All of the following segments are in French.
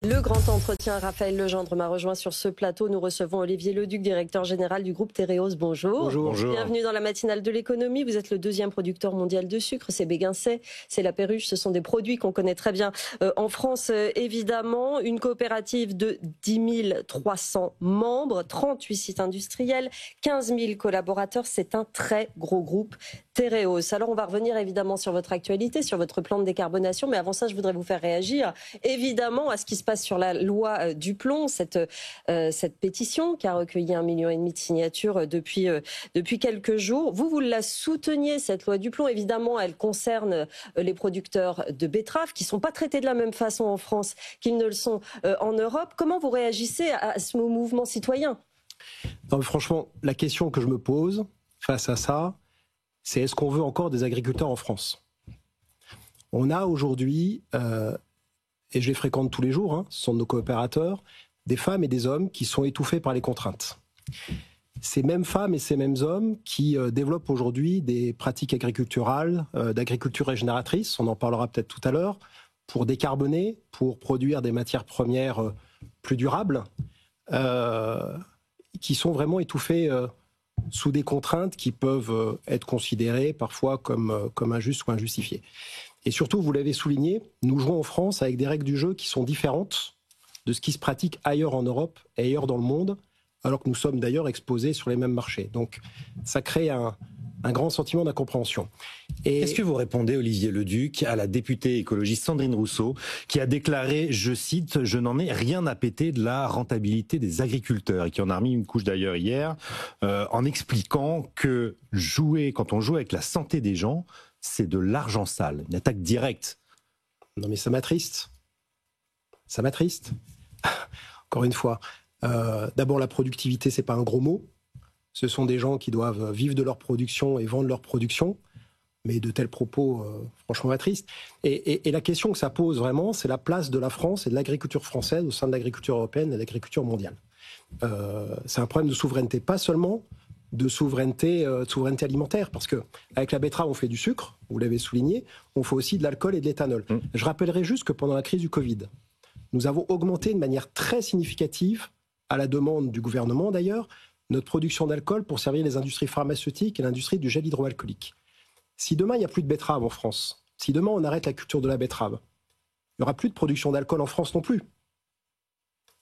Le grand entretien, Raphaël Legendre m'a rejoint sur ce plateau. Nous recevons Olivier Leduc, directeur général du groupe Tereos. Bonjour. Bonjour. Bienvenue dans la matinale de l'économie. Vous êtes le deuxième producteur mondial de sucre. C'est Béguincet, c'est la Perruche. Ce sont des produits qu'on connaît très bien en France, évidemment. Une coopérative de 10 300 membres, 38 sites industriels, 15 000 collaborateurs. C'est un très gros groupe, Tereos. Alors, on va revenir évidemment sur votre actualité, sur votre plan de décarbonation. Mais avant ça, je voudrais vous faire réagir, évidemment, à ce qui se passe sur la loi du plomb, cette pétition qui a recueilli 1,5 million de signatures depuis quelques jours. Vous la souteniez, cette loi du plomb. Évidemment, elle concerne les producteurs de betteraves qui ne sont pas traités de la même façon en France qu'ils ne le sont en Europe. Comment vous réagissez à ce mouvement citoyen ? Non, mais franchement, la question que je me pose face à ça, c'est est-ce qu'on veut encore des agriculteurs en France ? On a aujourd'hui... et je les fréquente tous les jours, ce sont nos coopérateurs, des femmes et des hommes qui sont étouffés par les contraintes. Ces mêmes femmes et ces mêmes hommes qui développent aujourd'hui des pratiques agriculturales, d'agriculture régénératrice, on en parlera peut-être tout à l'heure, pour décarboner, pour produire des matières premières plus durables, qui sont vraiment étouffés sous des contraintes qui peuvent être considérées parfois comme injustes ou injustifiées. Et surtout, vous l'avez souligné, nous jouons en France avec des règles du jeu qui sont différentes de ce qui se pratique ailleurs en Europe et ailleurs dans le monde, alors que nous sommes d'ailleurs exposés sur les mêmes marchés. Donc ça crée un grand sentiment d'incompréhension. Qu'est-ce que vous répondez, Olivier Leduc, à la députée écologiste Sandrine Rousseau, qui a déclaré, je cite, « Je n'en ai rien à péter de la rentabilité des agriculteurs », et qui en a remis une couche d'ailleurs hier, en expliquant que quand on joue avec la santé des gens, c'est de l'argent sale, une attaque directe. Non mais ça m'attriste. Ça m'attriste. Encore une fois, d'abord la productivité, c'est pas un gros mot. Ce sont des gens qui doivent vivre de leur production et vendre leur production. Mais de tels propos, franchement, m'attristent. Et la question que ça pose vraiment, c'est la place de la France et de l'agriculture française au sein de l'agriculture européenne et de l'agriculture mondiale. C'est un problème de souveraineté, pas seulement de souveraineté alimentaire, parce que avec la betterave on fait du sucre, vous l'avez souligné, on fait aussi de l'alcool et de l'éthanol. Je rappellerai juste que pendant la crise du Covid, nous avons augmenté de manière très significative, à la demande du gouvernement d'ailleurs, notre production d'alcool pour servir les industries pharmaceutiques et l'industrie du gel hydroalcoolique. Si demain il n'y a plus de betterave en France, si demain on arrête la culture de la betterave, il n'y aura plus de production d'alcool en France non plus.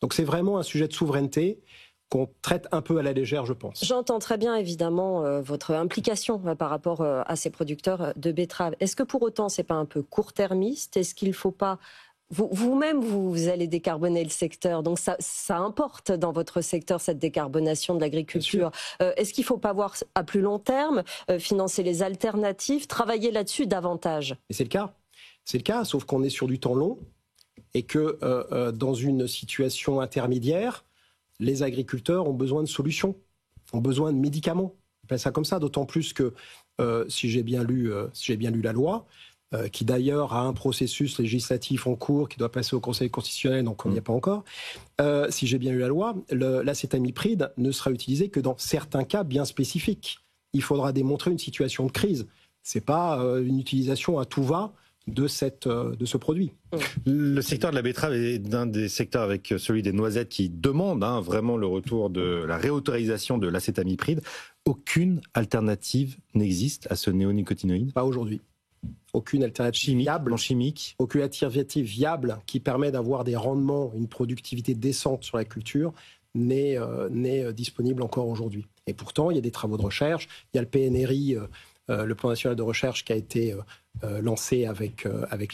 Donc c'est vraiment un sujet de souveraineté qu'on traite un peu à la légère, je pense. J'entends très bien, évidemment, votre implication par rapport à ces producteurs de betteraves. Est-ce que pour autant, ce n'est pas un peu court-termiste ? Est-ce qu'il ne faut pas... Vous-même, vous allez décarboner le secteur, donc ça importe dans votre secteur, cette décarbonation de l'agriculture. Est-ce qu'il ne faut pas voir à plus long terme, financer les alternatives, travailler là-dessus davantage ? Et c'est le cas. C'est le cas, sauf qu'on est sur du temps long et que dans une situation intermédiaire, les agriculteurs ont besoin de solutions, ont besoin de médicaments. On appelle ça comme ça, d'autant plus que, si j'ai bien lu la loi, qui d'ailleurs a un processus législatif en cours qui doit passer au Conseil constitutionnel, donc on n'y est pas encore. Si j'ai bien lu la loi, l'acétamipride ne sera utilisé que dans certains cas bien spécifiques. Il faudra démontrer une situation de crise. C'est pas une utilisation à tout va de ce produit. Le secteur de la betterave est d'un des secteurs avec celui des noisettes qui demande vraiment le retour de la réautorisation de l'acétamipride. Aucune alternative n'existe à ce néonicotinoïde ? Pas aujourd'hui. Aucune alternative viable, aucune alternative viable qui permet d'avoir des rendements, une productivité décente sur la culture n'est disponible encore aujourd'hui. Et pourtant, il y a des travaux de recherche, il y a le PNRI, le plan national de recherche qui a été lancé avec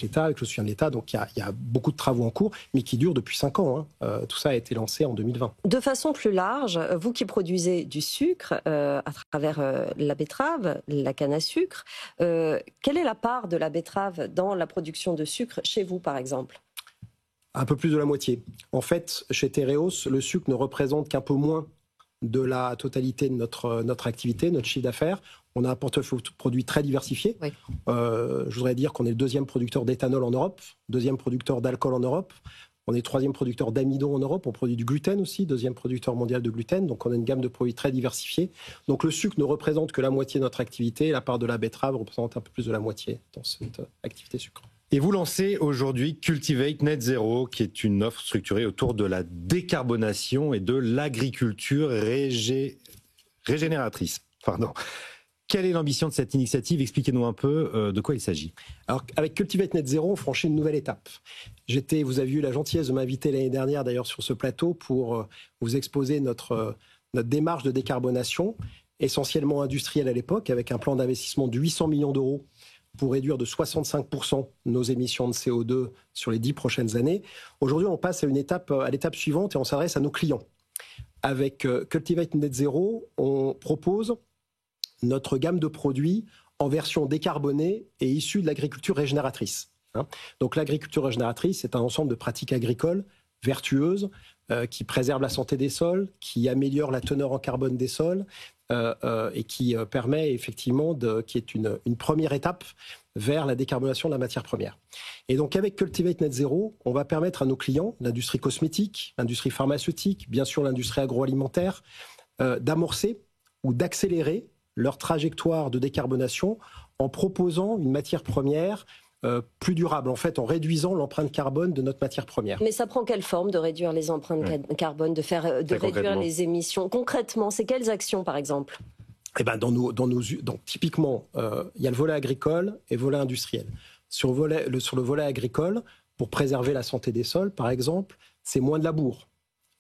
l'État, avec le soutien de l'État. Donc il y a beaucoup de travaux en cours, mais qui durent depuis 5 ans. Tout ça a été lancé en 2020. De façon plus large, vous qui produisez du sucre à travers la betterave, la canne à sucre, quelle est la part de la betterave dans la production de sucre chez vous, par exemple ? Un peu plus de la moitié. En fait, chez Tereos, le sucre ne représente qu'un peu moins de la totalité de notre activité, notre chiffre d'affaires. On a un portefeuille de produits très diversifié. Oui. Je voudrais dire qu'on est le deuxième producteur d'éthanol en Europe, deuxième producteur d'alcool en Europe. On est troisième producteur d'amidon en Europe. On produit du gluten aussi, deuxième producteur mondial de gluten. Donc on a une gamme de produits très diversifiée. Donc le sucre ne représente que la moitié de notre activité. La part de la betterave représente un peu plus de la moitié dans cette activité sucre. Et vous lancez aujourd'hui Cultivate Net Zero, qui est une offre structurée autour de la décarbonation et de l'agriculture régénératrice. Pardon. Quelle est l'ambition de cette initiative? Expliquez-nous un peu de quoi il s'agit. Alors, avec Cultivate Net Zero, on franchit une nouvelle étape. Vous avez eu la gentillesse de m'inviter l'année dernière, d'ailleurs, sur ce plateau pour vous exposer notre démarche de décarbonation, essentiellement industrielle à l'époque, avec un plan d'investissement de 800 millions d'euros pour réduire de 65% nos émissions de CO2 sur les 10 prochaines années. Aujourd'hui, on passe à l'étape suivante et on s'adresse à nos clients. Avec Cultivate Net Zero, on propose notre gamme de produits en version décarbonée et issue de l'agriculture régénératrice. Donc l'agriculture régénératrice, c'est un ensemble de pratiques agricoles vertueuses qui préservent la santé des sols, qui améliorent la teneur en carbone des sols et qui permet effectivement qui est une première étape vers la décarbonation de la matière première. Et donc avec Cultivate Net Zero, on va permettre à nos clients, l'industrie cosmétique, l'industrie pharmaceutique, bien sûr l'industrie agroalimentaire, d'amorcer ou d'accélérer leur trajectoire de décarbonation en proposant une matière première plus durable, en fait, en réduisant l'empreinte carbone de notre matière première. Mais ça prend quelle forme de réduire les empreintes carbone, de réduire les émissions? Concrètement, c'est quelles actions, par exemple? Eh ben, typiquement, il y a le volet agricole et le volet industriel. Sur le volet agricole, pour préserver la santé des sols, par exemple, c'est moins de labour,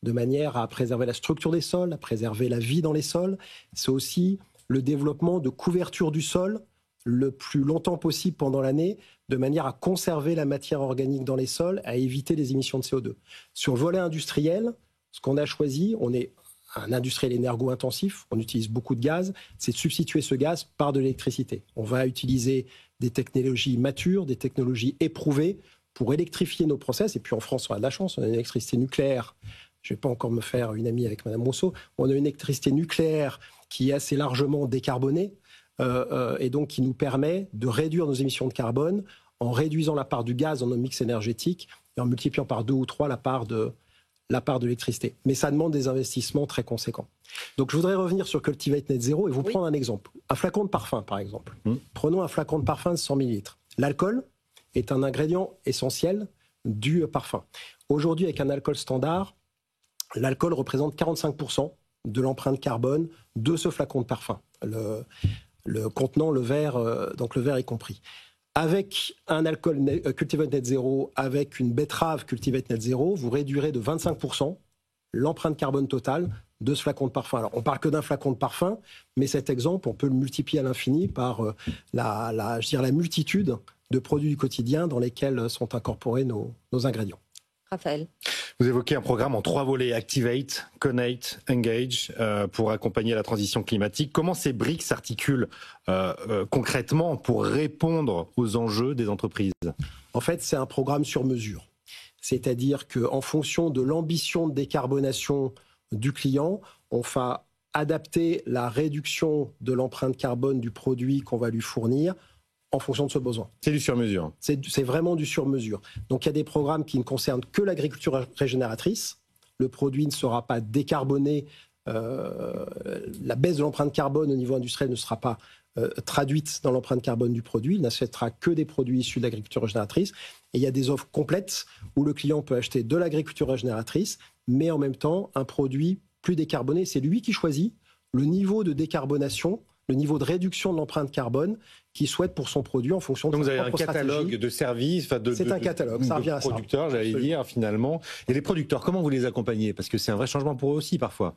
de manière à préserver la structure des sols, à préserver la vie dans les sols. C'est aussi le développement de couverture du sol le plus longtemps possible pendant l'année, de manière à conserver la matière organique dans les sols, à éviter les émissions de CO2. Sur le volet industriel, ce qu'on a choisi, on est un industriel énergo-intensif, on utilise beaucoup de gaz, c'est de substituer ce gaz par de l'électricité. On va utiliser des technologies matures, des technologies éprouvées pour électrifier nos process. Et puis en France, on a de la chance, on a une électricité nucléaire. Je ne vais pas encore me faire une amie avec Mme Rousseau. On a une électricité nucléaire qui est assez largement décarbonée et donc qui nous permet de réduire nos émissions de carbone en réduisant la part du gaz dans nos mix énergétiques et en multipliant par 2 ou 3 la part de l'électricité. Mais ça demande des investissements très conséquents. Donc je voudrais revenir sur Cultivate Net Zero et vous prendre un exemple. Un flacon de parfum, par exemple. Prenons un flacon de parfum de 100 ml. L'alcool est un ingrédient essentiel du parfum. Aujourd'hui, avec un alcool standard, l'alcool représente 45% de l'empreinte carbone de ce flacon de parfum. Le contenant, le verre, donc le verre y compris. Avec un alcool Cultivate Net Zero, avec une betterave Cultivate Net Zero, vous réduirez de 25% l'empreinte carbone totale de ce flacon de parfum. Alors, on ne parle que d'un flacon de parfum, mais cet exemple, on peut le multiplier à l'infini par la multitude de produits du quotidien dans lesquels sont incorporés nos ingrédients. Raphaël. Vous évoquez un programme en 3 volets, Activate, Connect, Engage, pour accompagner la transition climatique. Comment ces briques s'articulent concrètement pour répondre aux enjeux des entreprises? En fait, c'est un programme sur mesure. C'est-à-dire qu'en fonction de l'ambition de décarbonation du client, on va adapter la réduction de l'empreinte carbone du produit qu'on va lui fournir en fonction de ce besoin. C'est du sur-mesure. C'est vraiment du sur-mesure. Donc il y a des programmes qui ne concernent que l'agriculture régénératrice. Le produit ne sera pas décarboné. La baisse de l'empreinte carbone au niveau industriel ne sera pas traduite dans l'empreinte carbone du produit. Il n'achètera que des produits issus de l'agriculture régénératrice. Et il y a des offres complètes où le client peut acheter de l'agriculture régénératrice, mais en même temps un produit plus décarboné. C'est lui qui choisit le niveau de décarbonation, le niveau de réduction de l'empreinte carbone qu'il souhaite pour son produit en fonction de sa propre stratégie. Donc vous avez un catalogue de services, c'est un catalogue, ça revient à ça. Producteurs, j'allais dire finalement. Et les producteurs, comment vous les accompagnez? Parce que c'est un vrai changement pour eux aussi parfois.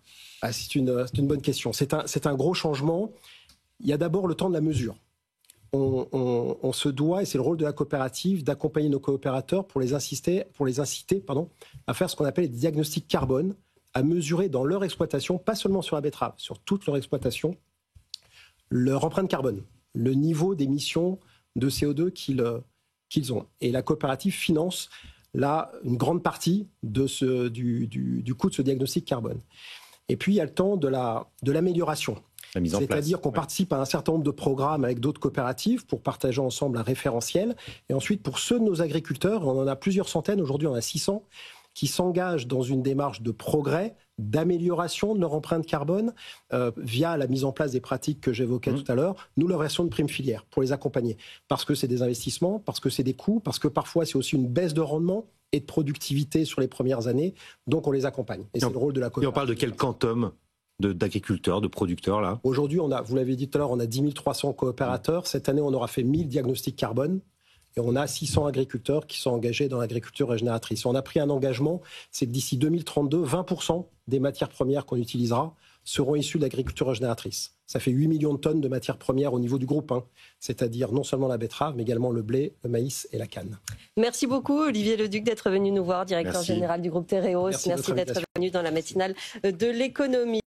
C'est une bonne question. C'est un gros changement. Il y a d'abord le temps de la mesure. On se doit, et c'est le rôle de la coopérative, d'accompagner nos coopérateurs pour les inciter à faire ce qu'on appelle des diagnostics carbone, à mesurer dans leur exploitation, pas seulement sur la betterave, sur toute leur exploitation, leur empreinte carbone, le niveau d'émissions de CO2 qu'ils ont. Et la coopérative finance là une grande partie du coût de ce diagnostic carbone. Et puis il y a le temps de l'amélioration. C'est-à-dire qu'on participe à un certain nombre de programmes avec d'autres coopératives pour partager ensemble un référentiel. Et ensuite, pour ceux de nos agriculteurs, on en a plusieurs centaines, aujourd'hui on en a 600, qui s'engagent dans une démarche de progrès, d'amélioration de leur empreinte carbone via la mise en place des pratiques que j'évoquais tout à l'heure. Nous leur versons une prime filière pour les accompagner. Parce que c'est des investissements, parce que c'est des coûts, parce que parfois c'est aussi une baisse de rendement et de productivité sur les premières années. Donc on les accompagne. Et c'est le rôle de la coopérative. Et on parle de quel quantum d'agriculteurs, de producteurs là? Aujourd'hui, vous l'avez dit tout à l'heure, on a 10 300 coopérateurs. Cette année, on aura fait 1000 diagnostics carbone. Et on a 600 agriculteurs qui sont engagés dans l'agriculture régénératrice. On a pris un engagement, c'est que d'ici 2032, 20% des matières premières qu'on utilisera seront issues de l'agriculture régénératrice. Ça fait 8 millions de tonnes de matières premières au niveau du groupe, c'est-à-dire non seulement la betterave, mais également le blé, le maïs et la canne. Merci beaucoup Olivier Leduc d'être venu nous voir, directeur général du groupe Tereos. Merci d'être venu dans la matinale de l'économie.